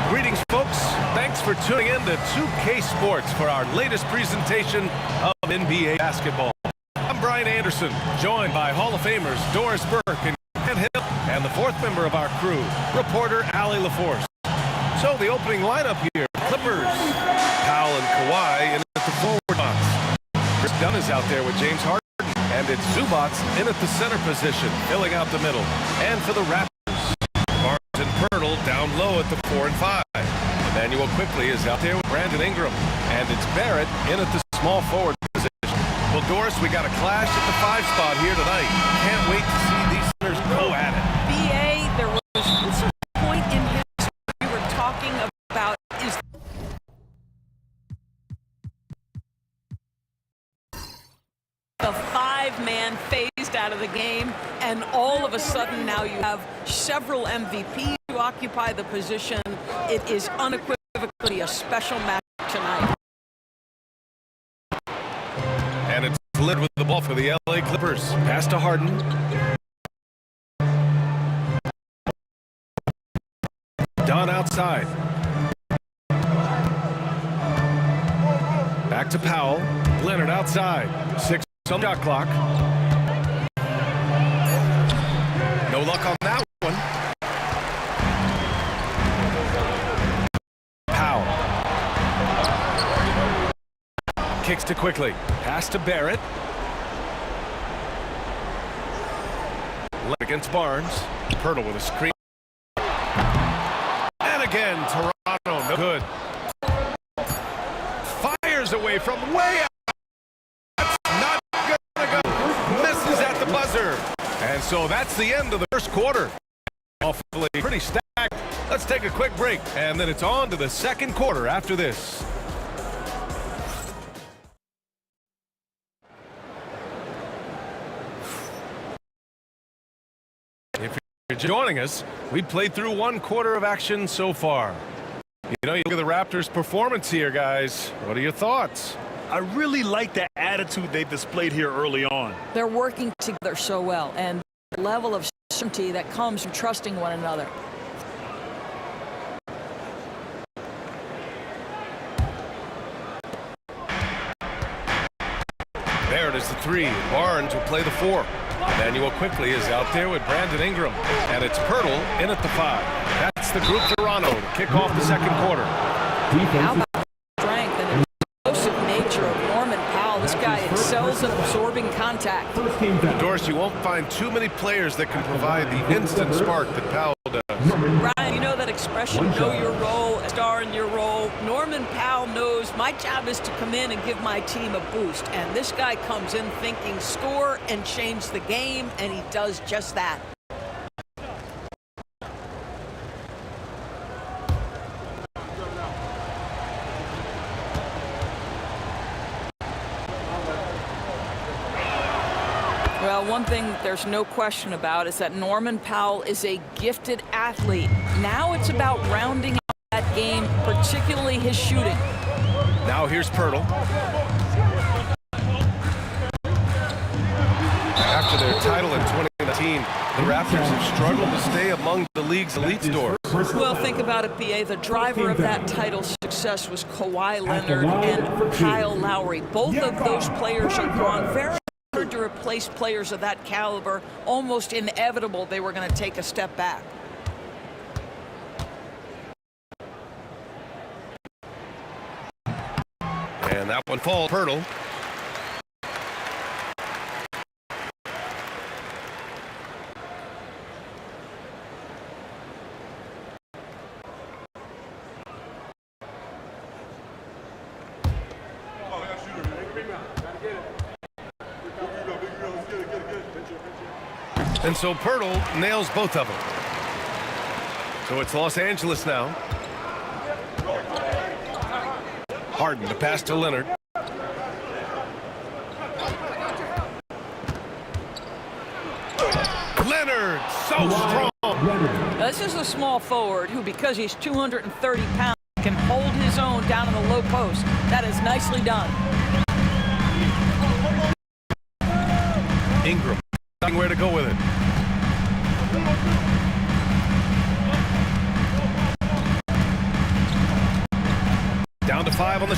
Greetings, folks. Thanks for tuning in to 2K Sports for our latest presentation of NBA basketball. I'm Brian Anderson, joined by Hall of Famers Doris Burke and Ken Hill, and the fourth member of our crew, reporter Allie LaForce. So the opening lineup here, Clippers, Powell and Kwai in at the forward box. Chris Dunn is out there with James Harden, and it's Zubac in at the center position, filling out the middle. And for the Raptors, Barnes and Pirtle down low at the 4 and 5. Emmanuel Quickly is out there with Brandon Ingram, and it's Barrett in at the small forward position. Well, Doris, we got a clash at the 5 spot here tonight. Can't wait to see these centers go at it. BA, there was a point in history we were talking about is the 5-man phased out of the game, and all of a sudden now you have several MVPs who occupy the position. It is unequivocally a special match tonight. And it's Lillard with the ball for the LA Clippers. Pass to Harden. Dunn outside. Back to Powell. Leonard outside. 6 on the shot clock. No luck on that one. Powell. Kicks to Quickly. Pass to Barrett. Against Barnes. Pirtle with a screen. And again, Toronto, no good. Fires away from way out. That's not gonna go. Misses at the buzzer. And so that's the end of the first quarter. Awfully pretty stacked. Let's take a quick break, and then it's on to the second quarter after this. If you're joining us, we played through 1 quarter of action so far. You know, you look at the Raptors' performance here, guys. What are your thoughts? I really like the attitude they displayed here early on. They're working together so well, and the level of certainty that comes from trusting one another. There it is, the 3. Barnes will play the 4. Emmanuel Quickly is out there with Brandon Ingram, and it's Pirtle in at the 5. That's the group Toronto to kick off the second quarter. How about the strength and explosive nature of Norman Powell? This guy excels in absorbing contact. Doris, you won't find too many players that can provide the instant spark that Powell does. Brian, you know that expression, know your role, a star in your role. Norman Powell knows my job is to come in and give my team a boost. And this guy comes in thinking score and change the game, and he does just that. Well, one thing there's no question about is that Norman Powell is a gifted athlete. Now it's about rounding out that game, particularly his shooting. Now here's Pirtle. After their title in 2019, the Raptors have struggled to stay among the league's elite stars. Well, think about it, B.A. The driver of that title success was Kawhi Leonard and Kyle Lowry. Both of those players are gone. Very hard to replace players of that caliber. Almost inevitable they were going to take a step back. And that one falls. Pirtle. And so Pirtle nails both of them. So it's Los Angeles now. Harden, the pass to Leonard. Leonard, so strong. This is a small forward who, because he's 230 pounds, can hold his own down in the low post. That is nicely done.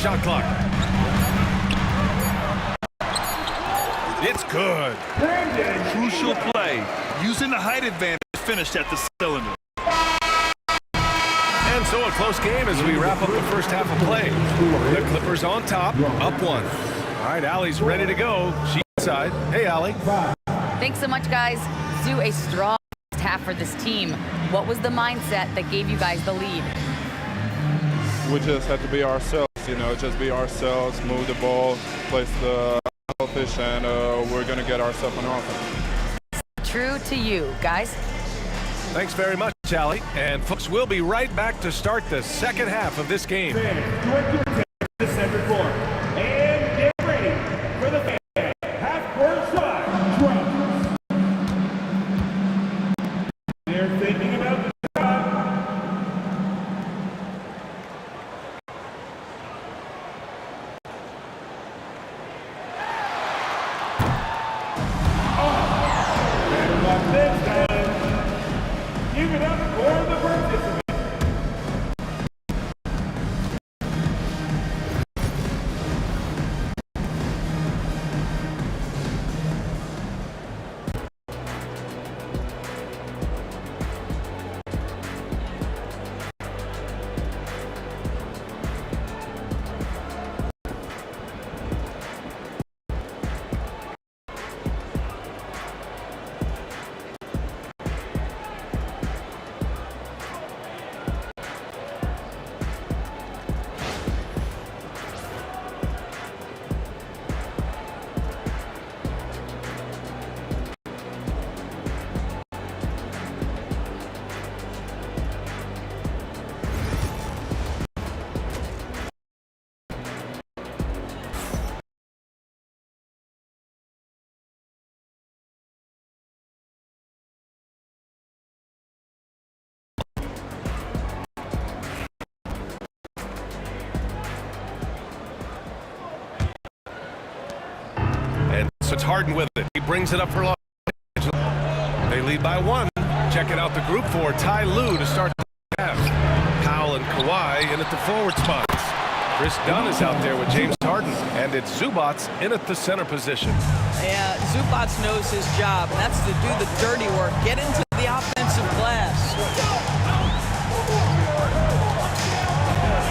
shot clock. It's good. Crucial play. Using the height advantage, finished at the cylinder. And so a close game as we wrap up the first half of play. The Clippers on top, up 1. All right, Allie's ready to go. She's inside. Hey, Allie. Thanks so much, guys. Sue, a strong first half for this team. What was the mindset that gave you guys the lead? We just had to be ourselves, just be ourselves, move the ball, place the selfish, and we're going to get ourselves on offense. True to you, guys. Thanks very much, Allie. And folks, we'll be right back to start the second half of this game. The center court. And get ready for the half-court shot. Drums. They're thinking about the shot. Better luck this time. Give it up for the participants. So it's Harden with it. He brings it up for Los Angeles. They lead by 1. Checking out the group for Ty Lue to start the half. Powell and Kwai in at the forward spots. Chris Dunn is out there with James Harden, and it's Zubats in at the center position. Yeah, Zubats knows his job, and that's to do the dirty work. Get into the offensive glass.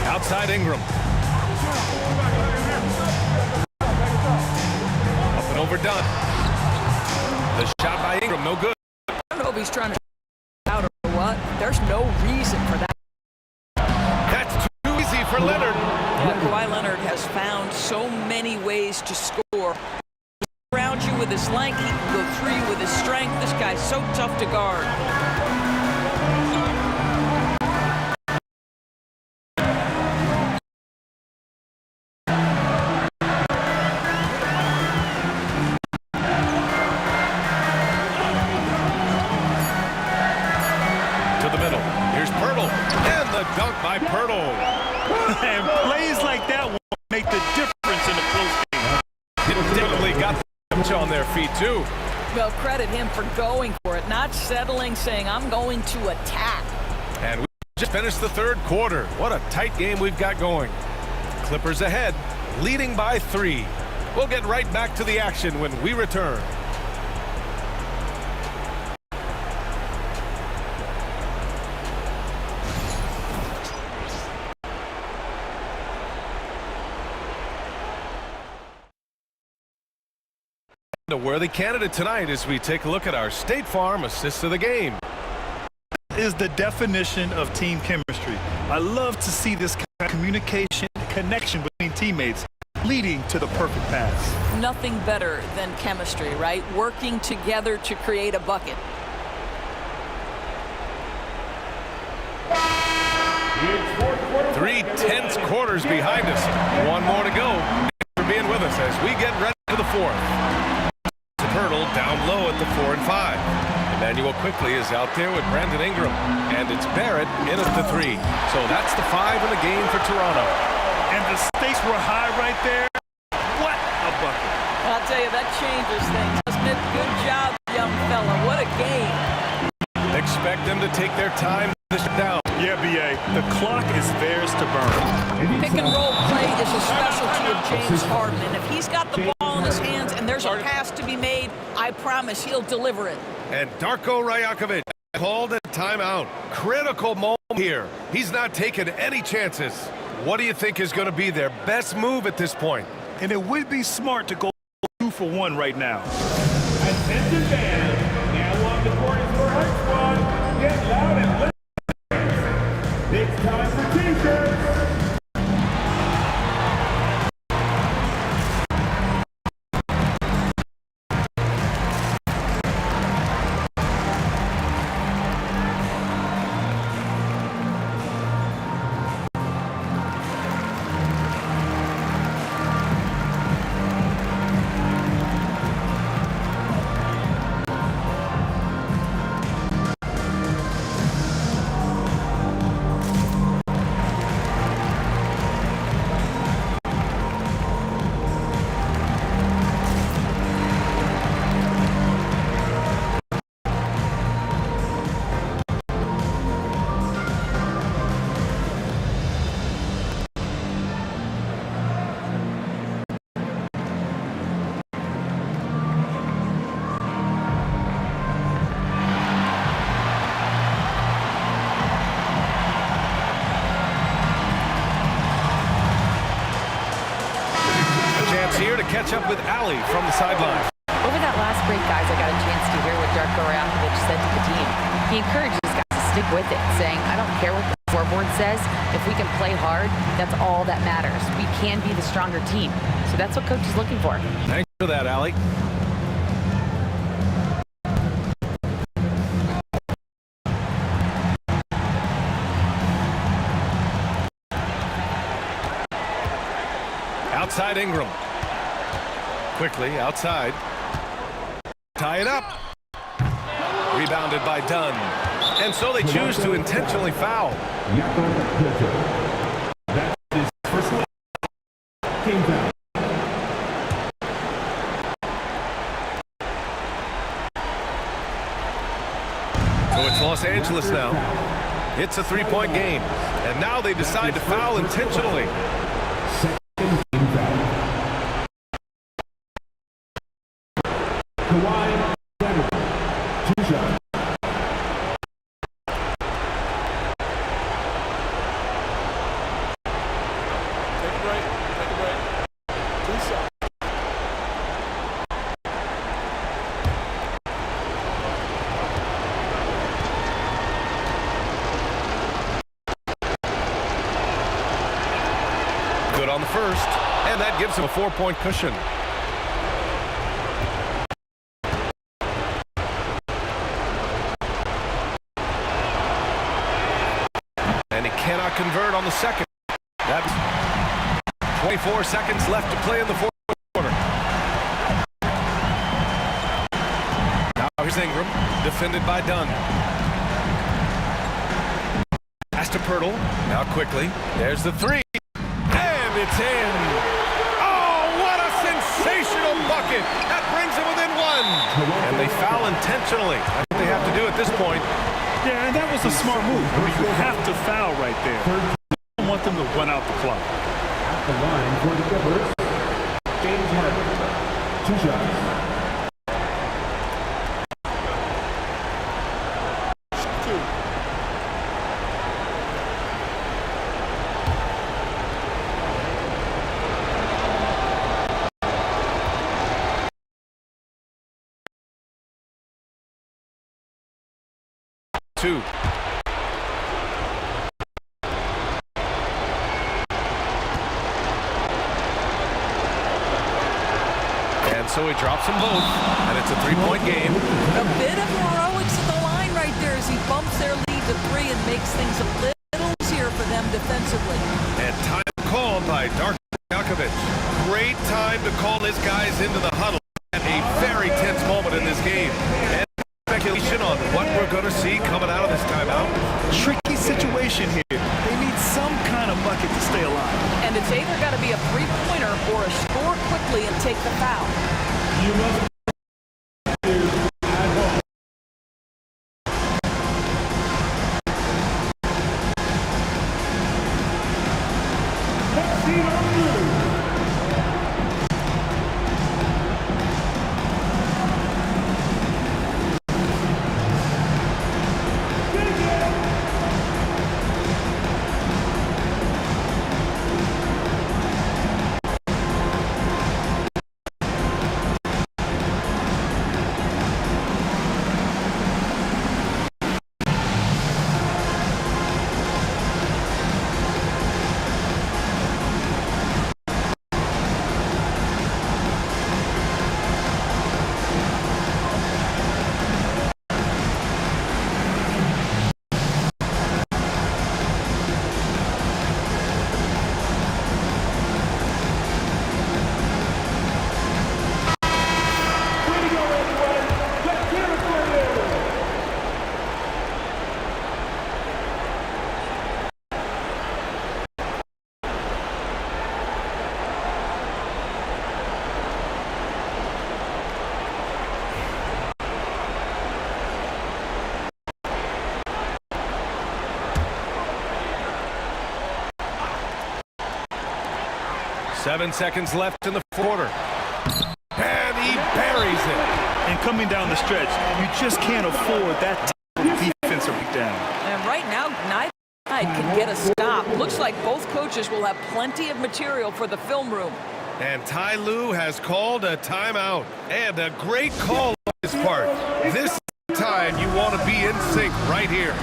Outside Ingram. Overdone. The shot by Ingram, no good. I don't know if he's trying to out or what. There's no reason for that. That's too easy for Leonard. Yeah, Kwai Leonard has found so many ways to score. Around you with his length, he can go 3 with his strength. This guy's so tough to guard. By Pirtle. And plays like that will make the difference in the close game. It definitely got the on their feet, too. Well, credit him for going for it, not settling, saying, I'm going to attack. And we just finished the third quarter. What a tight game we've got going. Clippers ahead, leading by 3. We'll get right back to the action when we return. A worthy candidate tonight as we take a look at our State Farm assist of the game. Is the definition of team chemistry. I love to see this kind of communication, connection between teammates leading to the perfect pass. Nothing better than chemistry, right? Working together to create a bucket. Three tense quarters behind us. 1 more to go. Thanks for being with us as we get ready for the 4th. Pirtle down low at the 4 and 5. Emmanuel quickly is out there with Brandon Ingram. And it's Barrett in at the 3. So that's the 5 in the game for Toronto. And the stakes were high right there. What a bucket. I'll tell you, that changes things, doesn't it? Good job, young fella. What a game. Expect them to take their time this down. Yeah, B.A., the clock is theirs to burn. Pick and roll play is a specialty of James Harden, and if he's got the ball in his hands and there's a pass to be made, I promise he'll deliver it. And Darko Rajakovic called a timeout. Critical moment here. He's not taking any chances. What do you think is going to be their best move at this point? And it would be smart to go 2 for 1 right now. Attention fans, now on the court is for our squad. Get loud and listen. It's time for t-shirts. Here to catch up with Ali from the sideline. Over that last break, guys, I got a chance to hear what Darko Rajakovic said to the team. He encourages guys to stick with it, saying, I don't care what the scoreboard says. If we can play hard, that's all that matters. We can be the stronger team. So that's what Coach is looking for. Thanks for that, Ali. Outside Ingram. Quickly outside. Tie it up. Rebounded by Dunn. And so they choose to intentionally foul. That's his first team foul. So it's Los Angeles now. It's a three-point game. And now they decide to foul intentionally. Kwai, 2 shots. Take a break. Take a break. 2 shots. Good on the first. And that gives him a 4-point cushion. And he cannot convert on the second. That's 24 seconds left to play in the fourth quarter. Now here's Ingram, defended by Dunn. Pass to Pirtle. Now quickly. There's the three. And it's in. Oh, what a sensational bucket. That brings them within 1. And they foul intentionally. That's what they have to do at this point. Yeah, and that was a smart move. I mean, you have to foul right there. You don't want them to run out the clock. At the line for the Clippers, James Harden, 2 shots. Two. And so he drops them both, and it's a 3-point game. A bit of heroics at the line right there as he bumps their lead to 3 and makes things a little easier for them defensively. And time called by Darko Rajakovic. Great time to call his guys into the huddle at a very tense moment in this game. And speculation on what we're going to see coming out of this timeout. Tricky situation here. They need some kind of bucket to stay alive. And it's either got to be a 3-pointer or a score quickly and take the foul. You must at home. 7 seconds left in the quarter. And he buries it. And coming down the stretch, you just can't afford that defensive breakdown. And right now, neither side can get a stop. Looks like both coaches will have plenty of material for the film room. And Ty Lue has called a timeout. And a great call on his part. This is the time you want to be in sync right here.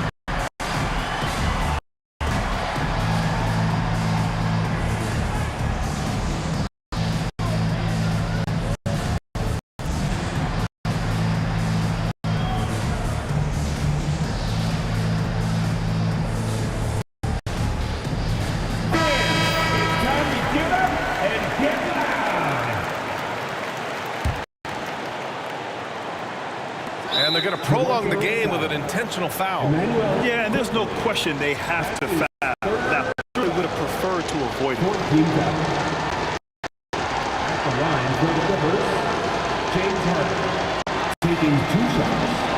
And they're going to prolong the game with an intentional foul. Yeah, and there's no question they have to foul. That really would have preferred to avoid it. At the line for the Clippers, James Harden taking 2 shots.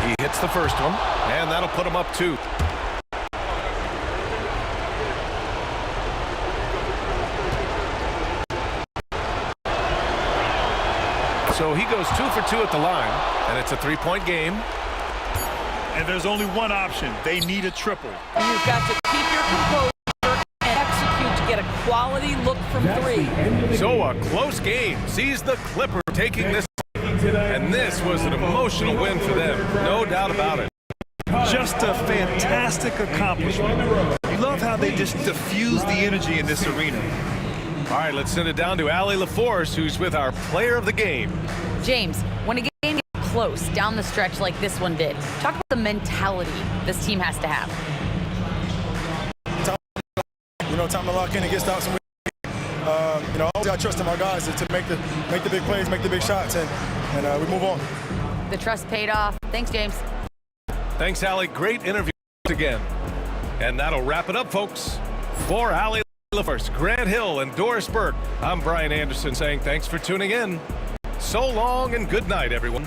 He hits the first one, and that'll put him up 2. So he goes 2 for 2 at the line, and it's a 3-point game. And there's only one option. They need a triple. You've got to keep your composure and execute to get a quality look from 3. So a close game sees the Clippers taking this, and this was an emotional win for them, no doubt about it. Just a fantastic accomplishment. You love how they just diffuse the energy in this arena. All right, let's send it down to Allie LaForce, who's with our player of the game. James, when a game gets close down the stretch like this one did, talk about the mentality this team has to have. Time to lock in and get stops. I trust in my guys to make the big plays, make the big shots, and we move on. The trust paid off. Thanks, James. Thanks, Allie. Great interview again. And that'll wrap it up, folks. For Allie LaForce, Grant Hill, and Doris Burke, I'm Brian Anderson saying thanks for tuning in. So long and good night, everyone.